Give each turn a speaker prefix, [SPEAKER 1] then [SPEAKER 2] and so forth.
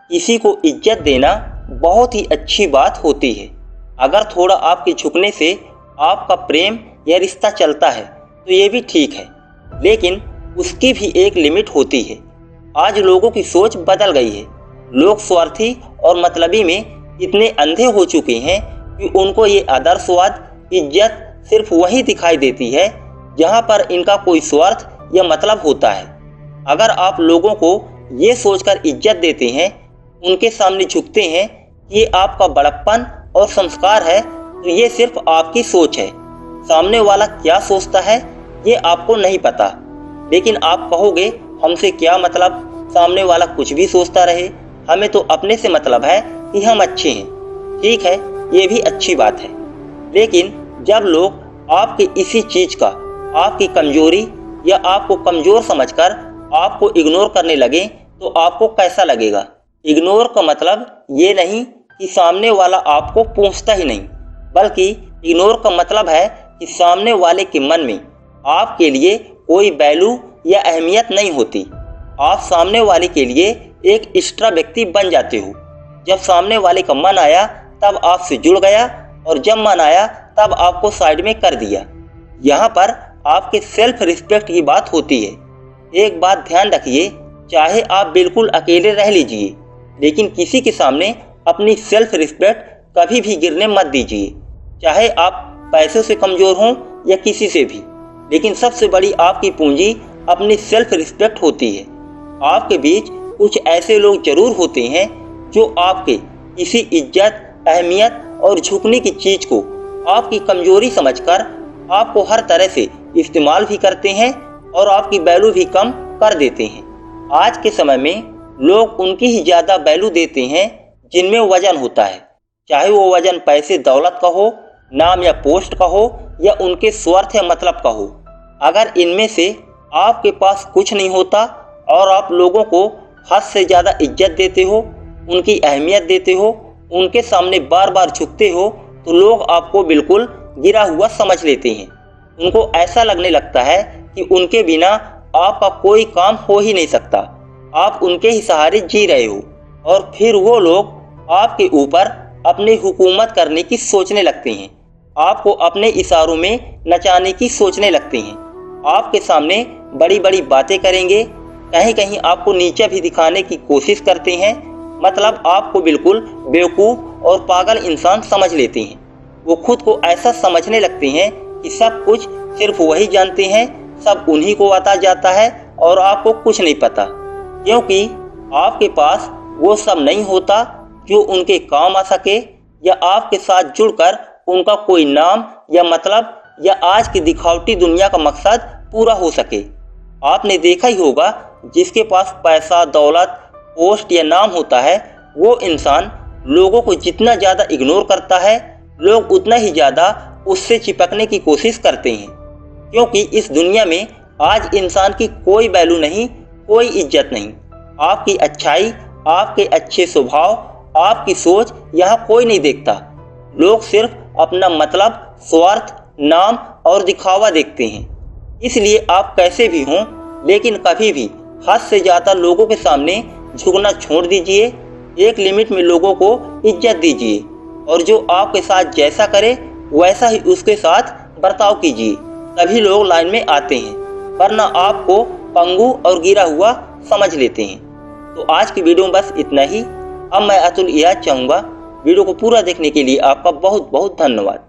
[SPEAKER 1] किसी को इज्जत देना बहुत ही अच्छी बात होती है। अगर थोड़ा आपके झुकने से आपका प्रेम या रिश्ता चलता है तो ये भी ठीक है, लेकिन उसकी भी एक लिमिट होती है। आज लोगों की सोच बदल गई है। लोग स्वार्थी और मतलबी में इतने अंधे हो चुके हैं कि उनको ये आदर्शवाद, इज्जत सिर्फ वही दिखाई देती है जहाँ पर इनका कोई स्वार्थ या मतलब होता है। अगर आप लोगों को ये सोचकर इज्जत देते हैं, उनके सामने झुकते हैं कि ये आपका बड़प्पन और संस्कार है, तो ये सिर्फ आपकी सोच है। सामने वाला क्या सोचता है ये आपको नहीं पता। लेकिन आप कहोगे हमसे क्या मतलब, सामने वाला कुछ भी सोचता रहे, हमें तो अपने से मतलब है कि हम अच्छे हैं। ठीक है, ये भी अच्छी बात है। लेकिन जब लोग आपके इसी चीज का, आपकी कमजोरी या आपको कमजोर समझकर आपको इग्नोर करने लगे तो आपको कैसा लगेगा? इग्नोर का मतलब ये नहीं कि सामने वाला आपको पूछता ही नहीं, बल्कि इग्नोर का मतलब है कि सामने वाले के मन में आपके लिए कोई वैल्यू या अहमियत नहीं होती। आप सामने वाले के लिए एक एक्स्ट्रा व्यक्ति बन जाते हो। जब सामने वाले का मन आया तब आपसे जुड़ गया, और जब मन आया तब आपको साइड में कर दिया। यहाँ पर आपके सेल्फ रिस्पेक्ट की बात होती है। एक बात ध्यान रखिए, चाहे आप बिल्कुल अकेले रह लीजिए, लेकिन किसी के सामने अपनी सेल्फ रिस्पेक्ट कभी भी गिरने मत दीजिए। चाहे आप पैसों से कमजोर हों या किसी से भी, लेकिन सबसे बड़ी आपकी पूंजी अपनी सेल्फ रिस्पेक्ट होती है। आपके बीच कुछ ऐसे लोग जरूर होते हैं जो आपके किसी इज्जत, अहमियत और झुकने की चीज को आपकी कमजोरी समझकर आपको हर तरह से इस्तेमाल भी करते हैं और आपकी वैल्यू भी कम कर देते हैं। आज के समय में लोग उनकी ही ज्यादा वैल्यू देते हैं जिनमें वजन होता है, चाहे वो वजन पैसे दौलत का हो, नाम या पोस्ट का हो, या उनके स्वार्थ या मतलब का हो। अगर इनमें से आपके पास कुछ नहीं होता और आप लोगों को हद से ज्यादा इज्जत देते हो, उनकी अहमियत देते हो, उनके सामने बार बार झुकते हो, तो लोग आपको बिल्कुल गिरा हुआ समझ लेते हैं। उनको ऐसा लगने लगता है कि उनके बिना आपका कोई काम हो ही नहीं सकता, आप उनके ही सहारे जी रहे हो। और फिर वो लोग आपके ऊपर अपनी हुकूमत करने की सोचने लगते हैं, आपको अपने इशारों में नचाने की सोचने लगते हैं। आपके सामने बड़ी बड़ी बातें करेंगे, कहीं कहीं आपको नीचा भी दिखाने की कोशिश करते हैं। मतलब आपको बिल्कुल बेवकूफ़ और पागल इंसान समझ लेते हैं। वो खुद को ऐसा समझने लगते हैं कि सब कुछ सिर्फ वही जानते हैं, सब उन्हीं को आता जाता है और आपको कुछ नहीं पता, क्योंकि आपके पास वो सब नहीं होता जो उनके काम आ सके, या आपके साथ जुड़कर उनका कोई नाम या मतलब या आज की दिखावटी दुनिया का मकसद पूरा हो सके। आपने देखा ही होगा, जिसके पास पैसा, दौलत, पोस्ट या नाम होता है, वो इंसान लोगों को जितना ज़्यादा इग्नोर करता है, लोग उतना ही ज़्यादा उससे चिपकने की कोशिश करते हैं। क्योंकि इस दुनिया में आज इंसान की कोई वैल्यू नहीं, कोई इज्जत नहीं। आपकी अच्छाई, आपके अच्छे स्वभाव, आपकी सोच यहाँ कोई नहीं देखता। लोग सिर्फ अपना मतलब, स्वार्थ, नाम और दिखावा देखते हैं। इसलिए आप कैसे भी हों, लेकिन कभी भी हद से ज़्यादा लोगों के सामने झुकना छोड़ दीजिए। एक लिमिट में लोगों को इज्जत दीजिए, और जो आपके साथ जैसा करे वैसा ही उसके साथ बर्ताव कीजिए। तभी लोग लाइन में आते हैं, वरना आपको पंगु और गिरा हुआ समझ लेते हैं। तो आज की वीडियो में बस इतना ही। अब मैं अतुल यह चाहूँगा, वीडियो को पूरा देखने के लिए आपका बहुत बहुत धन्यवाद।